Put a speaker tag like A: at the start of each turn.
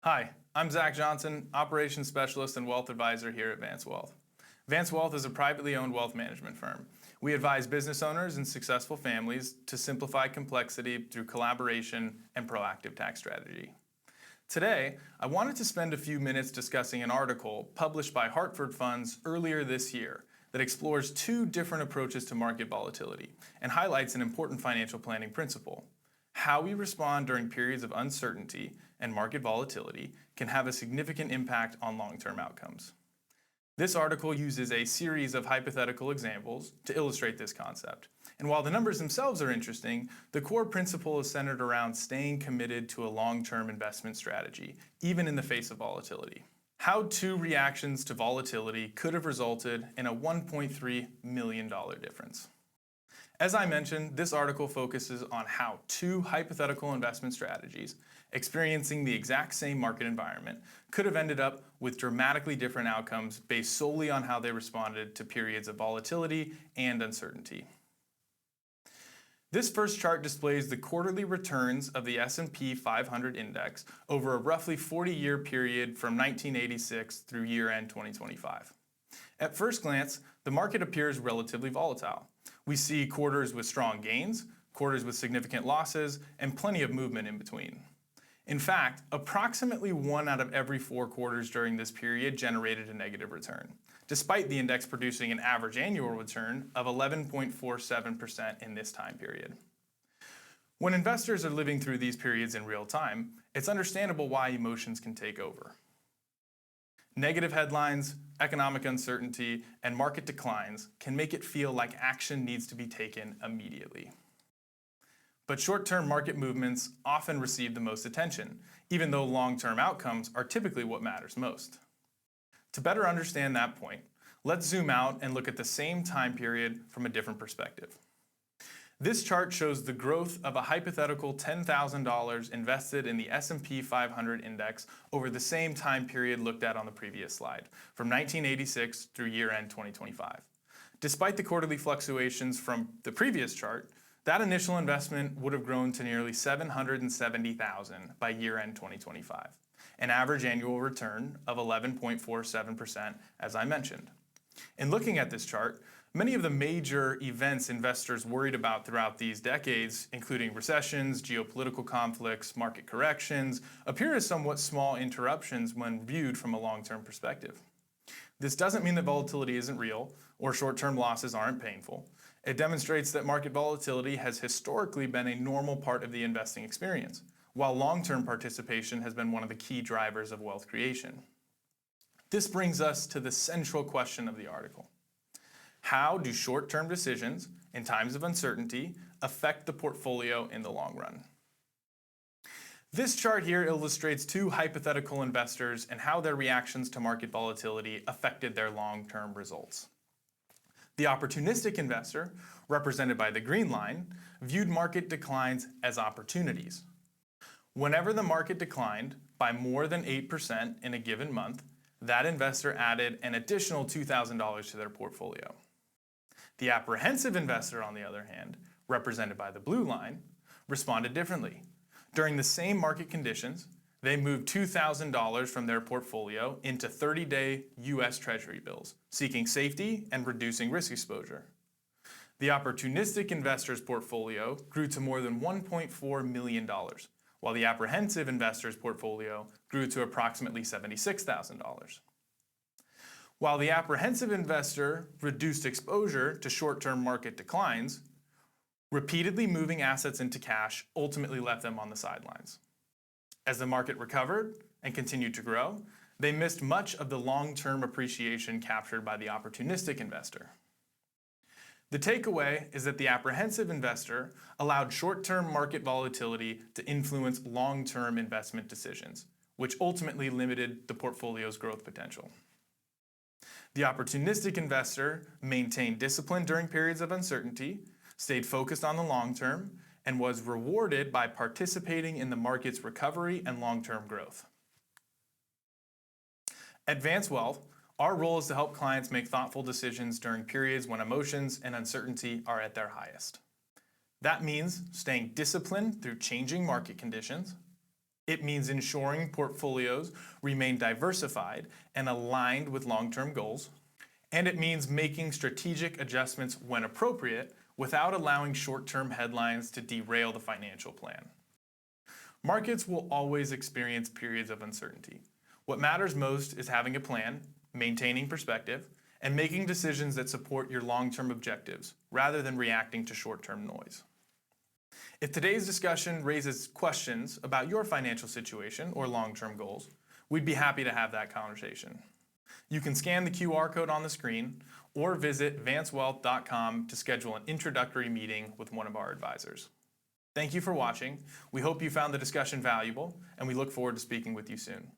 A: Hi, I'm Zach Johnson, Operations Specialist and Wealth Advisor here at Vance Wealth. Vance Wealth is a privately owned wealth management firm. We advise business owners and successful families to simplify complexity through collaboration and proactive tax strategy. Today, I wanted to spend a few minutes discussing an article published by Hartford Funds earlier this year that explores two different approaches to market volatility and highlights an important financial planning principle. How we respond during periods of uncertainty and market volatility can have a significant impact on long-term outcomes. This article uses a series of hypothetical examples to illustrate this concept. And while the numbers themselves are interesting, the core principle is centered around staying committed to a long-term investment strategy, even in the face of volatility. How two reactions to volatility could have resulted in a $1.3 million difference. As I mentioned, this article focuses on how two hypothetical investment strategies experiencing the exact same market environment could have ended up with dramatically different outcomes based solely on how they responded to periods of volatility and uncertainty. This first chart displays the quarterly returns of the S&P 500 index over a roughly 40-year period from 1986 through year-end 2025. At first glance, the market appears relatively volatile. We see quarters with strong gains, quarters with significant losses, and plenty of movement in between. In fact, approximately 1 out of every 4 quarters during this period generated a negative return, despite the index producing an average annual return of 11.47% in this time period. When investors are living through these periods in real time, it's understandable why emotions can take over. Negative headlines, economic uncertainty, and market declines can make it feel like action needs to be taken immediately. But short-term market movements often receive the most attention, even though long-term outcomes are typically what matters most. To better understand that point, let's zoom out and look at the same time period from a different perspective. This chart shows the growth of a hypothetical $10,000 invested in the S&P 500 index over the same time period looked at on the previous slide, from 1986 through year-end 2025. Despite the quarterly fluctuations from the previous chart, that initial investment would have grown to nearly $770,000 by year-end 2025, an average annual return of 11.47%, as I mentioned. In looking at this chart, many of the major events investors worried about throughout these decades, including recessions, geopolitical conflicts, market corrections, appear as somewhat small interruptions when viewed from a long-term perspective. This doesn't mean that volatility isn't real or short-term losses aren't painful. It demonstrates that market volatility has historically been a normal part of the investing experience, while long-term participation has been one of the key drivers of wealth creation. This brings us to the central question of the article. How do short-term decisions in times of uncertainty affect the portfolio in the long run? This chart here illustrates two hypothetical investors and how their reactions to market volatility affected their long-term results. The opportunistic investor, represented by the green line, viewed market declines as opportunities. Whenever the market declined by more than 8% in a given month, that investor added an additional $2,000 to their portfolio. The apprehensive investor, on the other hand, represented by the blue line, responded differently. During the same market conditions, they moved $2,000 from their portfolio into 30-day U.S. Treasury bills, seeking safety and reducing risk exposure. The opportunistic investor's portfolio grew to more than $1.4 million, while the apprehensive investor's portfolio grew to approximately $76,000. While the apprehensive investor reduced exposure to short-term market declines, repeatedly moving assets into cash ultimately left them on the sidelines. As the market recovered and continued to grow, they missed much of the long-term appreciation captured by the opportunistic investor. The takeaway is that the apprehensive investor allowed short-term market volatility to influence long-term investment decisions, which ultimately limited the portfolio's growth potential. The opportunistic investor maintained discipline during periods of uncertainty, stayed focused on the long term, and was rewarded by participating in the market's recovery and long-term growth. At Vance Wealth, our role is to help clients make thoughtful decisions during periods when emotions and uncertainty are at their highest. That means staying disciplined through changing market conditions, It means ensuring portfolios remain diversified and aligned with long-term goals. And it means making strategic adjustments when appropriate without allowing short-term headlines to derail the financial plan. Markets will always experience periods of uncertainty. What matters most is having a plan, maintaining perspective, and making decisions that support your long-term objectives, rather than reacting to short-term noise. If today's discussion raises questions about your financial situation or long-term goals, we'd be happy to have that conversation. You can scan the QR code on the screen or visit vancewealth.com to schedule an introductory meeting with one of our advisors. Thank you for watching. We hope you found the discussion valuable, and we look forward to speaking with you soon.